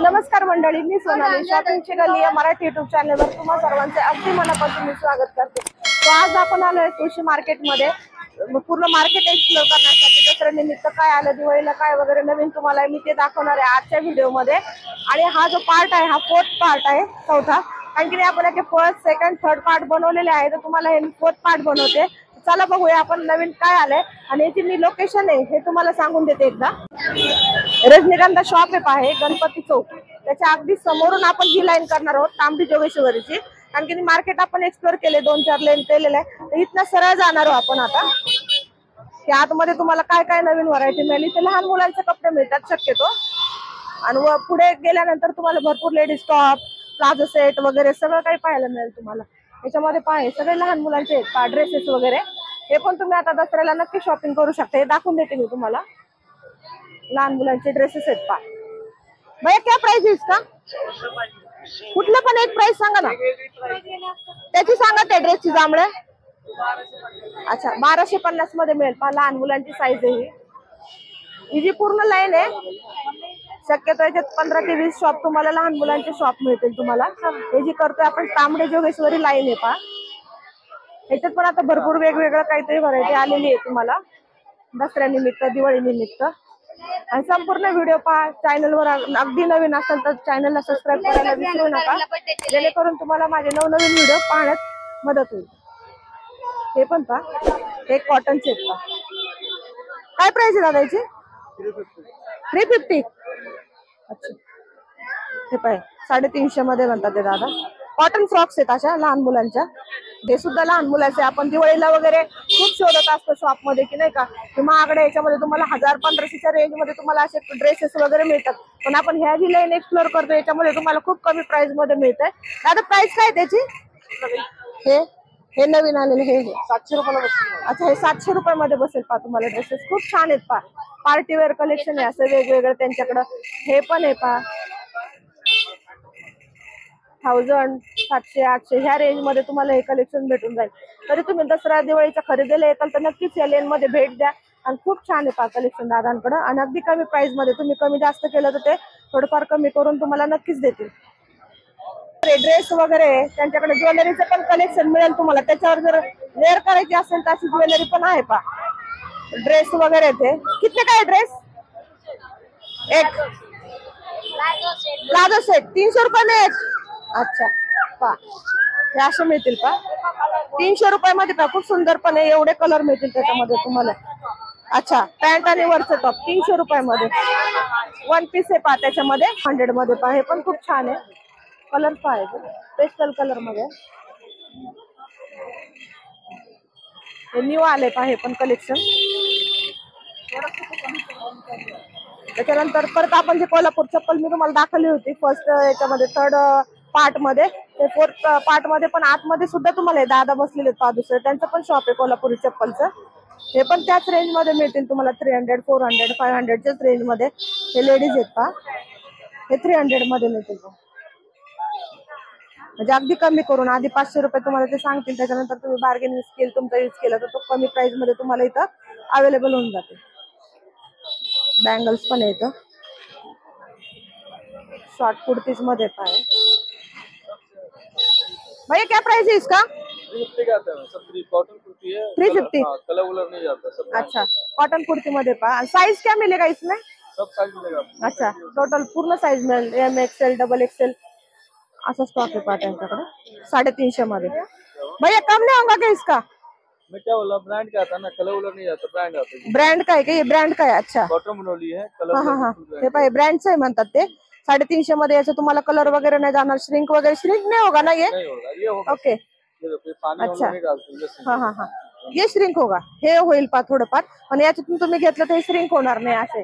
नमस्कार मंडळी, मी सोनाली शॉपिंगची गल्ली या मराठी युट्यूब चॅनलवर तुम्हा सर्वांचे अगदी मनापासून मी स्वागत करते। तो आज आपण आलोय तुळशी मार्केटमध्ये। पूर्ण मार्केट एक्सप्लोर करण्यासाठी दसऱ्या निमित्त काय आलं, दिवाळीला काय वगैरे नवीन तुम्हाला मी ते दाखवणार आहे आजच्या व्हिडिओमध्ये। आणि हा जो पार्ट आहे हा फोर्थ पार्ट आहे, चौथा। कारण की आपण याचे फर्स्ट सेकंड थर्ड पार्ट बनवलेले आहे, तर तुम्हाला हे फोर्थ पार्ट बनवते। चला बघूया आपण नवीन काय आलंय आणि याची मी लोकेशन आहे हे तुम्हाला सांगून देते एकदा। रजनीगंधा शॉप आहे गणपती चौक, त्याच्या अगदी समोरून आपण ही लाईन करणार आहोत तांबडी जोगेश्वरीची। कारण की मार्केट आपण एक्सप्लोर केले, 2-4 लेन केलेले आहे, तर इथनं सरळ जाणार आहोत आपण आता। की आतमध्ये तुम्हाला काय काय नवीन व्हरायटी मिळेल, इथे लहान मुलांचे कपडे मिळतात शक्यतो। आणि पुढे गेल्यानंतर तुम्हाला भरपूर लेडीज टॉप, प्लाझो सेट वगैरे सगळं काही पाहायला मिळेल तुम्हाला। याच्यामध्ये पाहे सगळे लहान मुलांचे आहेत ड्रेसेस वगैरे, हे पण तुम्ही आता दसऱ्याला नक्की शॉपिंग करू शकता। हे दाखवून देते मी तुम्हाला, लहान मुलांचे ड्रेसेस आहेत पा। भैया क्या प्राइस है इसका? कुठलं पण एक प्राइस सांगा ना, त्याची सांगा त्या ड्रेसची जांभळे। अच्छा 1250 मध्ये मिळेल पा, लहान मुलांची साईज आहे ही जी पूर्ण लाईन आहे। शक्यतो याच्यात 15 ते 20 शॉप तुम्हाला लहान मुलांचे शॉप मिळतील तुम्हाला। हे जी करतोय आपण तांबडे जोगेश्वरी लाईन आहे पा, याच्यात पण आता भरपूर वेगवेगळं काहीतरी व्हरायटी आलेली आहे तुम्हाला दसऱ्या निमित्त, दिवाळी निमित्त। आणि संपूर्ण व्हिडिओ पहा। चॅनलवर अगदी नवीन असेल तर चॅनलला सबस्क्राईब करायला विसरू नका, जेणेकरून तुम्हाला माझे नवनवीन व्हिडिओ पाहण्यात मदत होईल। हे पण पहा, हे कॉटनचे आहेत पहा। काय प्राइस आहे दादा याची? 350। अच्छा हे पाय 350 मध्ये म्हणतात ते दादा। कॉटन फ्रॉक्स आहेत अशा लहान मुलांच्या, हे सुद्धा लहान मुलांचे। आपण दिवाळीला वगैरे खूप शोधत असतो शॉप मध्ये की नाही का, की महागडे याच्यामध्ये तुम्हाला 1000-1500च्या रेंज मध्ये तुम्हाला असे ड्रेसेस वगैरे मिळतात। पण आपण ह्या जी लाईन एक्सप्लोर करतो याच्यामध्ये तुम्हाला खूप कमी प्राइस मध्ये मिळतंय। दादा प्राइस काय त्याची? हे नवीन आलेले हे 700 रुपयाला बसेल। अच्छा हे 700 रुपयामध्ये बसेल पा तुम्हाला। ड्रेसेस खूप छान आहेत पा, पार्टी वेअर कलेक्शन आहे असं वेगवेगळं त्यांच्याकडं। हे पण आहे पा 1000, 700-800 ह्या रेंज मध्ये तुम्हाला हे कलेक्शन भेटून जाईल। तरी तुम्ही दसरा दिवाळीच्या खरेदीला येताल तर नक्कीच या लेन मध्ये भेट द्या। आणि खूप छान आहे पा कलेक्शन दादांकडे, आणि अगदी कमी प्राइस मध्ये। तुम्ही कमी जास्त केलं तर ते थोडंफार कमी करून तुम्हाला नक्कीच देतील। ड्रेस वगैरे त्यांच्याकडे ज्वेलरीचं पण कलेक्शन मिळेल तुम्हाला, त्याच्यावर जर वेअर करायची असेल तर अशी ज्वेलरी पण आहे पा। ड्रेस वगैरे ते कितने काय ड्रेस? एक प्लाझो सेट 300 रुपये में एक। अच्छा पा हे असे मिळतील पा 300 रुपयामध्ये पा। खूप सुंदर पण आहे, एवढे कलर मिळतील त्याच्यामध्ये तुम्हाला। अच्छा पॅन्ट आणि वरचं टॉप 300 रुपयामध्ये। 1 पीस आहे पा त्याच्यामध्ये 100 मध्ये पा। हे पण खूप छान आहे, कलर पा आहे पेस्टल कलर मध्ये। हे न्यू आले पा हे पण कलेक्शन। त्याच्यानंतर परत आपण जे कोल्हापूर चप्पल मी तुम्हाला दाखवली होती फर्स्ट याच्यामध्ये थर्ड पार्ट मध्ये, ते फोर्थ पार्ट मध्ये पण आतमध्ये सुद्धा तुम्हाला दादा बसलेले पा दुसरे, त्यांचं पण शॉप आहे कोल्हापुरी चप्पलचं। हे पण त्याच रेंज मध्ये मिळतील तुम्हाला 300, 400, 500च्याच रेंज मध्ये। हे लेडीज आहेत पा, हे 300 मध्ये मिळतील म्हणजे अगदी कमी करून। आधी 500 रुपये तुम्हाला ते सांगतील, त्याच्यानंतर तुम्ही बार्गेनिंग स्किल तुमचा यूज केला तर तो कमी प्राइस मध्ये तुम्हाला इथं अवेलेबल होऊन जाते। बैंगल्स पण येतं, शॉर्ट कुर्तीज मध्ये पाय। भैया क्या प्राइस है इसका? 350 का आता है, सब कॉटन कुर्ती है। 350 कलर वलर नहीं जाता सब। अच्छा कॉटन कुर्ती मध्ये पा। साइज क्या मिलेगा इसमें? सब साइज मिलेगा। अच्छा टोटल पूर्ण साइज मिळेल, एम एक्सएल, डबल एक्सएल असा स्टॉक है पा त्यांच्याकडे 350 मध्ये। भैया कम नहीं होगा क्या इसका? मैं क्या बोला, ब्रांड का आता है ना, कलर वलर नहीं जाता, ब्रांड आता है। ब्रँड काय का? ये ब्रँड काय? अच्छा कॉटन बनवली है, कलर हाँ हाँ हाँ हे पाहिजे ब्रँडचं आहे म्हणतात ते। 350 मध्ये याचं तुम्हाला कलर वगैरे नाही जाणार, श्रिंक वगैरे श्रिंक नहीं होगा ना ये? नहीं होगा, ये होगा। ओके पानी अच्छा नहीं डालते। हाँ हाँ हाँ ये श्रिंक होगा, हे होईल पा थोडंफार, पण याच्यातून तुम्ही घेतलं तर हे श्रिंक होणार नाही असे।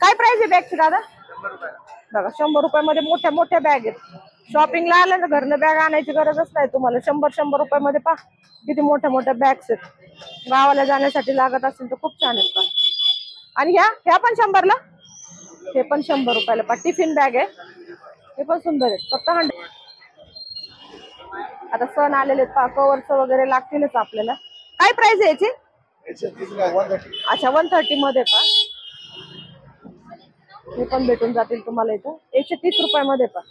काय प्राइस आहे बॅगची दादा? 100 रुपये बघा 100 रुपयामध्ये मोठ्या मोठ्या बॅग आहेत। शॉपिंगला आलं ना घरनं बॅग आणायची गरजच नाही तुम्हाला। 100 रुपयामध्ये पा किती मोठ्या मोठ्या बॅग्स आहेत, गावाला जाण्यासाठी लागत असेल तर खूप छान आहेत पा। आणि ह्या पण 100 ला, हे पण 100 रुपयाला पा। टिफिन बॅग आहे, हे पण सुंदर आहे फक्त 100। आता सण आलेले पा, कवर्स वगैरे लागतीलच आपल्याला। काय प्राइस आहे याची? अच्छा 130 मध्ये पा। हे पण भेटून जातील तुम्हाला इथं 130 रुपयामध्ये पण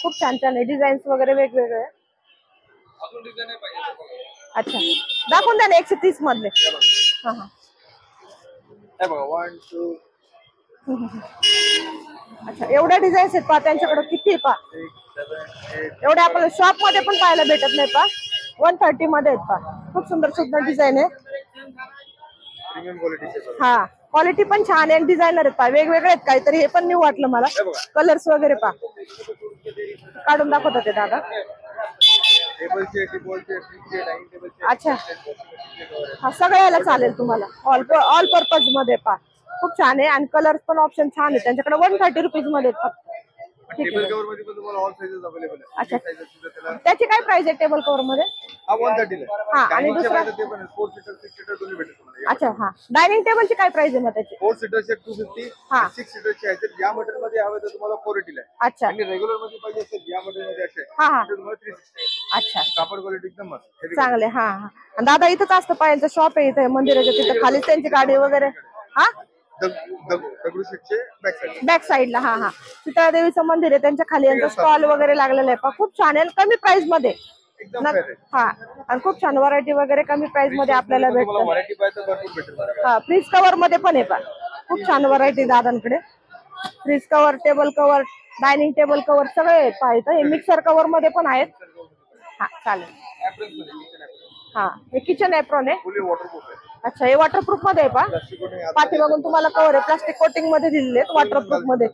खूप छान छान आहे डिझाईन्स वगैरे वेगवेगळे. अच्छा दाखवून द्या ना 130 मधले. हा हा अच्छा एवढ्या डिझाईन्स आहेत पहा त्यांच्याकडे किती आहे पहा. एवढे आपल्याला शॉप मध्ये पण पाहायला भेटत नाही पहा. 130 मध्ये आहेत पहा खूप सुंदर सुंदर डिझाईन आहे. हा क्वालिटी पण छान आहे डिझायनर आहेत पहा वेगवेगळे आहेत काहीतरी. हे पण न्यू वाटलं मला कलर्स वगैरे पहा. काढून दाखवतात ते दादा. अच्छा हा सगळ्याला चालेल तुम्हाला ऑल पर्पज मध्ये पहा खूप छान आहे आणि कलर्स पण ऑप्शन छान आहे त्यांच्याकडे 130 रुपीज मध्ये फक्त. टेबल कव्हर मध्ये पण तुम्हाला ऑल साइजेस अवेलेबल आहे. अच्छा त्याची काय प्राइस आहे टेबल कव्हर मध्ये? हा 130 ला. हा आणि दुसरा ते पण 4 सीटर 6 सीटर दोन्ही भेटेल तुम्हाला. अच्छा हा डायनिंग टेबलची काय प्राइस आहे मग त्याची? 4 सीटर चे 250 हा 6 सीटर चे आहेत. या मॉडेल मध्ये हवे तर तुम्हाला 480 ला. अच्छा आणि रेग्युलर मध्ये पाहिजे असेल या मॉडेल मध्ये असे हा हा तुम्हाला 360. अच्छा कापड क्वालिटी एकदम मस्त चांगले. हा हा आणि दादा इथंच असतं पायांचं शॉप आहे इथे मंदिराच्या तिथं खालीच त्यांची गाडी वगैरे. हा दगडूशेठचे बॅक साइड. बॅक साईडला हा हा सीतारा देवीचं मंदिर आहे त्यांच्या खाली यांचा स्टॉल वगैरे लागलेला आहे पहा खूप छान आहे कमी प्राइस मध्ये. एकदम fair आहे. हा आणि खूप छान व्हरायटी वगैरे कमी प्राइस मध्ये आपल्याला तुम्हाला भेटतात. व्हरायटी पाहिजे तर भरपूर भेटेल. हा फ्रीज कव्हर मध्ये पण आहे पहा खूप छान व्हरायटी दादांकडे. Fridge cover table cover dining table cover सगळे आहेत पहा इथं. हे मिक्सर कव्हर मध्ये पण आहेत. हा चालेल. हा हे किचन एप्रॉन आहे. फुली वॉटरप्रूफ आहे. अच्छा हे वॉटरप्रूफ मध्ये आहे पहा. पाठीमागून तुम्हाला कव्हर आहे प्लास्टिक कोटिंग मध्ये दिलेले आहेत वॉटरप्रूफ मध्ये.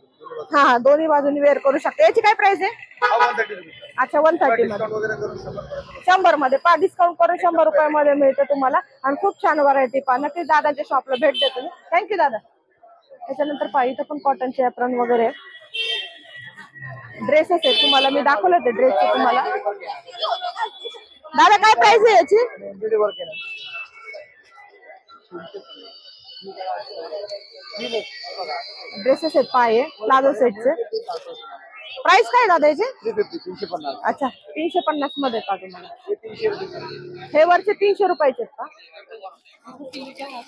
हा हा दोन्ही बाजूनी वेअर करू शकता. याची काय प्राइस आहे? हा 130 रुपये. अच्छा 130 मध्ये वगैरे करून 100 मध्ये पहा डिस्काउंट करून 100 रुपयामध्ये मिळतं तुम्हाला आणि खूप छान व्हरायटी पहा. नक्कीच दादाच्या शॉपला भेट देतो मी. थँक्यू दादा. त्याच्यानंतर पहा इथं पण कॉटनचे एप्रॉन वगैरे ड्रेसेस आहेत तुम्हाला मी दाखवले ते ड्रेसचे तुम्हाला. दादा काय प्राइस आहे याची? ड्रेसेस आहेत पाय प्लाझो सेटचे. प्राइस काय दादा याचे? 350. अच्छा 350 मध्ये का तुम्हाला? हे वरचे 300 रुपयाचे आहेत का?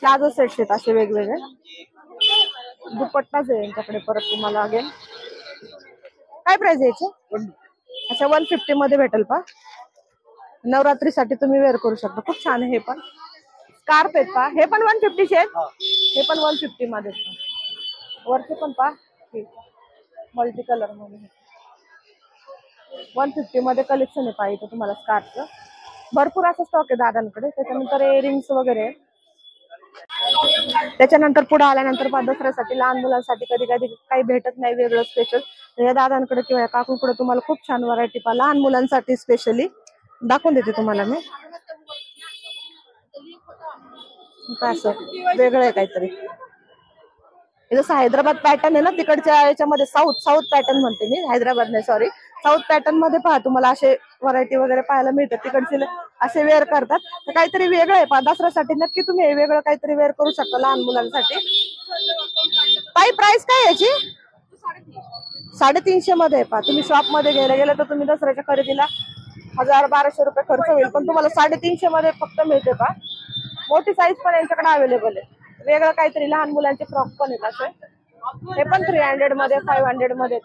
प्लाझो सेट्स आहेत असे वेगवेगळे. दुपट्टाच आहे यांच्याकडे परत तुम्हाला अगेन. काय प्राइस आहे याचे? अच्छा 150 मध्ये भेटेल पा. नवरात्रीसाठी तुम्ही वेअर करू शकता खूप छान आहे. हे पण स्कार्फ आहेत पा. हे पण 150 चे आहेत. हे पण 150 मध्ये. वरचे पण पा मल्टी कलर मध्ये 150 मध्ये कलेक्शन आहे पाहिजे तुम्हाला स्कार्फचं. भरपूर असं स्टॉक आहे दादांकडे. त्याच्यानंतर इयरिंग्स वगैरे. त्याच्यानंतर पुढे आल्यानंतर दसऱ्यासाठी लहान मुलांसाठी कधी कधी काही भेटत नाही वेगळं स्पेशल. या दादांकडे किंवा काकूंकडे तुम्हाला खूप छान व्हरायटी पहा लहान मुलांसाठी स्पेशली दाखवून देते तुम्हाला मी. असं वेगळं आहे काहीतरी. जसं हैदराबाद पॅटर्न आहे ना तिकडच्या याच्यामध्ये साऊथ पॅटर्न म्हणते मी. हैदराबाद नाही सॉरी साऊथ पॅटर्न मध्ये पहा तुम्हाला असे व्हरायटी वगैरे पाहायला मिळतात. तिकडचे असे वेअर करतात. तर काहीतरी वेगळं आहे पहा दसऱ्यासाठी नक्की तुम्ही हे वेगळं काहीतरी वेअर करू शकता लहान मुलांसाठी. काही प्राइस काय याची? 350 मध्ये पहा. तुम्ही शॉप मध्ये घ्यायला गेलं तर तुम्ही दसऱ्याच्या खरेदीला 1000-1200 रुपये खर्च होईल पण तुम्हाला 350 मध्ये फक्त मिळते पहा. मोठी साईज पण यांच्याकडे अवेलेबल आहे. वेगळं काहीतरी लहान मुलांचे फ्रॉक पण आहेत असे. हे पण 300 मध्ये 500 मध्ये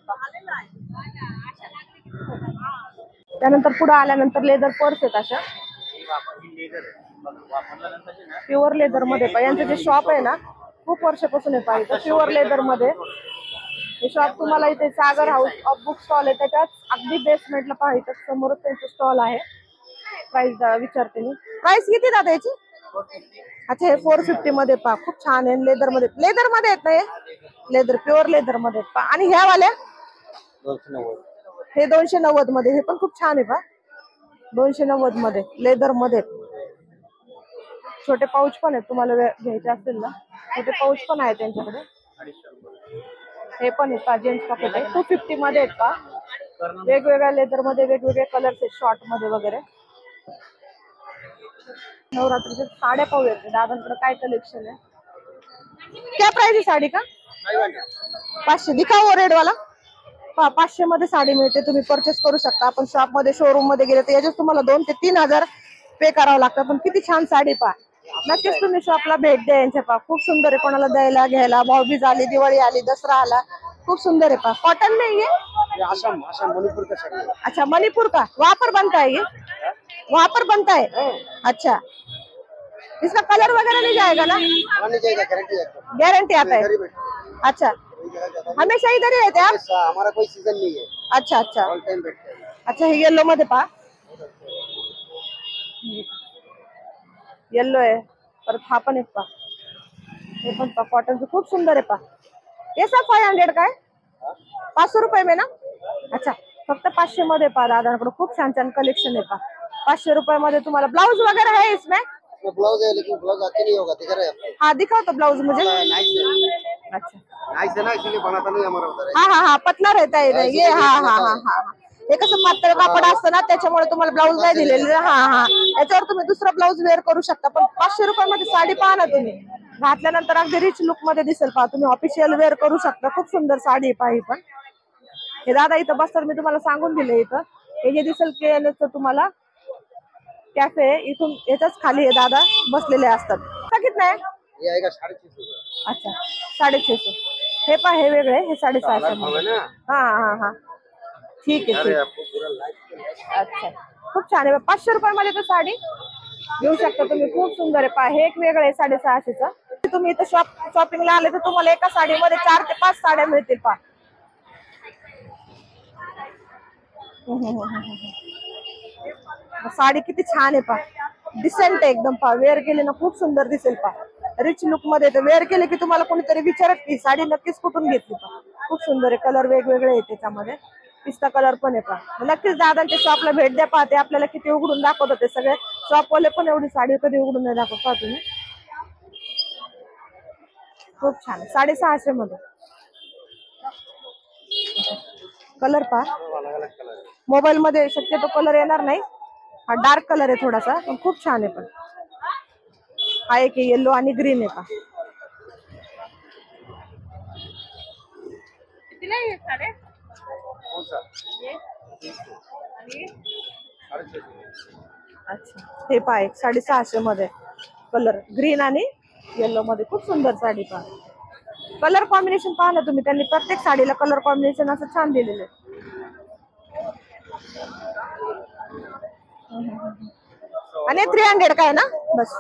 त्यानंतर पुढे आल्यानंतर लेदर पर्स आहेत अशा प्युअर लेदर मध्ये. यांचं जे शॉप आहे ना खूप वर्षापासून आहे पाहिजे प्युअर लेदर मध्ये. हे शॉप तुम्हाला इथे सागर हाऊस ऑफ बुक स्टॉल आहे त्याच्यात अगदी बेसमेंटला पाहिजे समोरच त्यांचं स्टॉल आहे. प्राइस विचारते मी. प्राइस किती दादा याची? अच्छा हे 450 मध्ये पहा खूप छान आहे. लेदर मध्ये आहेत ना हे लेदर प्युअर लेदर मध्ये पहा. आणि ह्या वाल्या 290. हे 290 मध्ये. हे पण खूप छान आहे पहा 290 मध्ये लेदर मध्ये. छोटे पाऊच पण आहेत तुम्हाला घ्यायचे असतील ना छोटे पाऊच पण आहेत त्यांच्याकडे. हे पण आहेत पहा जेंट्स पॉकेट आहे 250 मध्ये आहेत का. वेगवेगळ्या लेदर मध्ये वेगवेगळे कलर्स आहेत शॉर्ट मध्ये वगैरे. नवरात्रीच्या साड्या पाहूयात दादांकडे काय कलेक्शन आहे. क्या प्राइस आहे साडी का? 500 दिखाओ रेड वाला. 500 मध्ये साडी मिळते तुम्ही परचेस करू शकता. आपण शॉप मध्ये शोरूम मध्ये गेले तर याच्यात तुम्हाला 2 ते 3 हजार पे करावं लागतं. पण किती छान साडी पहा. नक्कीच तुम्ही शॉपला भेट द्या यांच्या पहा खूप सुंदर आहे. कोणाला द्यायला घ्यायला भाऊबीज आली दिवाळी आली दसरा आला खूब सुंदर है पा। कॉटन में ये आसाम आसाम मणिपुर का साड़ी है। अच्छा मणिपुर का, वहाँ पर बनता है ये, वहाँ पर बनता है। अच्छा, इसका कलर वगैरह नहीं जाएगा ना? नहीं जाएगा, गारंटी है। गारंटी आता है। अच्छा, हमेशा इधर ही रहते हैं आप? हमारा कोई सीजन नहीं है। अच्छा अच्छा ऑल टाइम बैठते हैं। अच्छा, हे येलो मध्ये पहा, येलो आहे, परत हा पण एक पहा, हे पण पहा कॉटनचं खूप सुंदर आहे पहा। हे सब 500 का है? 500 रुपये में ना? अच्छा, फक्त 500 मध्ये पहा दादांकडे खूप छान छान कलेक्शन आहे पहा। 500 रुपये मध्ये तुम्हाला ब्लाउज वगैरह है इसमें? ब्लाउज है लेकिन ब्लाउज आते नहीं होगा, दिख रहा है आपको? हाँ दिखाओ तो ब्लाउज मुझे। नाइस है, अच्छा नाइस है ना, इसीलिए बनाता नहीं हमारा उधर है। हाँ हाँ हाँ, पतला रहता है इधर ये। हाँ हाँ हाँ हाँ, हे कसं पातळ कापड असतं ना, त्याच्यामुळे तुम्हाला ब्लाऊज नाही दिलेलं। हा हा, याच्यावर तुम्ही दुसरा ब्लाऊज वेअर करू शकता। पण 500 रुपयामध्ये साडी पहा ना तुम्ही, घातल्यानंतर अगदी रिच लुक मध्ये दिसेल पहा। तुम्ही ऑफिशियल वेअर करू शकता। खूप सुंदर साडी आहे पहा ही पण। हे दादा इथं बसतात, मी तुम्हाला सांगून दिले इथं। हे जे दिसेल केएलएच तुम्हाला कॅफे, इथून याच्याच खाली हे दादा बसलेले असतात। कितना आहे? ये आएगा 650। अच्छा 650। हे पहा हे वेगळे, हे 650 मध्ये। ना हा हा हा, ठीक आहे ठीक आहे। आपको पूरा लाइट। अच्छा, खूप छान आहे। 500 रुपयामध्ये तर साडी घेऊ शकता तुम्ही। खूप सुंदर आहे पहा, हे एक वेगळं आहे 650चं। तुम्ही इथं शॉपिंगला आले तर तुम्हाला एका साडीमध्ये 4 ते 5 साड्या मिळतील पहा। साडी किती छान आहे पहा, डिसेंट आहे एकदम पहा। वेअर केले ना खूप सुंदर दिसेल पहा, रिच लुक मध्ये। तर वेअर केले की तुम्हाला कोणीतरी विचारत की साडी नक्कीच कुठून घेतली पहा। खूप सुंदर आहे, कलर वेगवेगळे आहेत त्याच्यामध्ये, पिस्ता कलर पण आहे पहा। नक्कीच दादांच्या शॉपला भेट द्या पहा, ते आपल्याला किती उघडून दाखवत होते सगळे शॉपवाले पण। एवढी साडी कधी उघडून नाही दाखवत पहा तुम्ही। खूप छान आहे, 650 मध्ये। कलर पहा, मोबाईल मध्ये शक्यतो कलर येणार नाही। हा डार्क कलर आहे थोडासा, पण खूप छान आहे। पण हा एक येलो आणि ग्रीन आहे पहा। कितीला आहे साडे? कौन सा? ये आणि 650। अच्छा, हे पहा एक 650 मध्ये, कलर ग्रीन आणि येलो मध्ये। खूप सुंदर साडी पहा, कलर कॉम्बिनेशन पहा ना तुम्ही। त्यांनी प्रत्येक साडीला कलर कॉम्बिनेशन असं छान दिलेलं आहे। आणि 300 का आहे ना बस?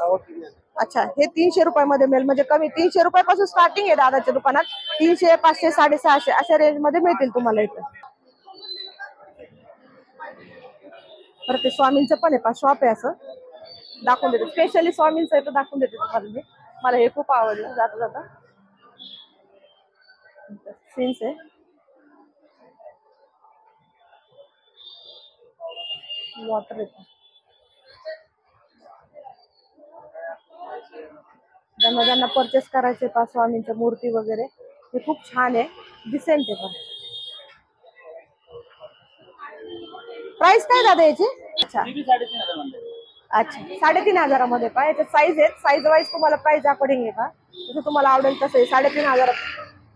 अच्छा, हे 300 रुपयामध्ये मिळेल, म्हणजे कमी। 300 रुपयापासून स्टार्टिंग आहे दादाच्या दुकानात। 300, 500, 650 अशा रेंज मध्ये मिळतील तुम्हाला इथं। तर ते स्वामींचं पण आहे पहा, शॉप आहे असं, दाखवून देते। स्पेशली स्वामींचं आहे तर दाखवून देते तुम्हाला मी। मला हे खूप आवडलं जाता जाता। सीन्स आहे, वॉटर येतं। ज्यांना ज्यांना परचेस करायचे पहा स्वामींच्या मूर्ती वगैरे, हे खूप छान आहे, डिसेंट आहे पहा। प्राइस काय दादा याची? अच्छा अच्छा, 3500 मध्ये पहा। याचे साईज आहेत, साईज वाईज तुम्हाला प्राइस अकॉर्डिंग आहे पहा, जसं तुम्हाला आवडेल तसं आहे। 3500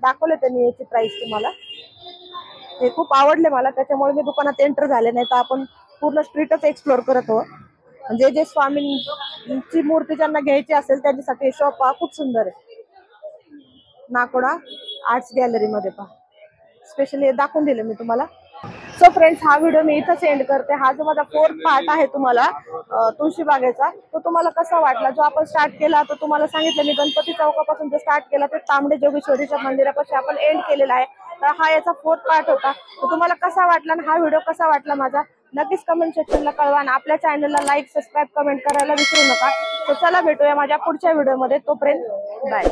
दाखवले त्यांनी याची प्राइस तुम्हाला। हे खूप आवडले मला, त्याच्यामुळे मी दुकानात एंटर झाले। नाही तर आपण पूर्ण स्ट्रीटच एक्सप्लोर करत आहोत। म्हणजे जे स्वामींची मूर्ती ज्यांना घ्यायची असेल त्यांच्यासाठी हे शॉप पहा, खूप सुंदर आहे। नाकोडा आर्ट्स गॅलरी मध्ये पहा, स्पेशली हे दाखवून दिलं मी तुम्हाला। सो फ्रेंड्स, हा व्हिडिओ मी इथंच एंड करते। हा जो माझा 4th पार्ट आहे तुम्हाला तुळशीबागेचा, तो तुम्हाला कसा वाटला? जो आपण स्टार्ट केला तो तुम्हाला सांगितलं मी, गणपती चौकापासून जो स्टार्ट केला ते तांबडे जोगेश्वरीच्या मंदिरापाशी आपण एंड केलेला आहे। तर हा याचा 4th पार्ट होता। तो तुम्हाला कसा वाटला आणि हा व्हिडिओ कसा वाटला माझा, नक्कीच कमेंट सेक्शनला कळवा। आणि आपल्या चॅनलला लाईक, सबस्क्राईब, कमेंट करायला विसरू नका। तर चला भेटूया माझ्या पुढच्या व्हिडिओमध्ये, तोपर्यंत बाय।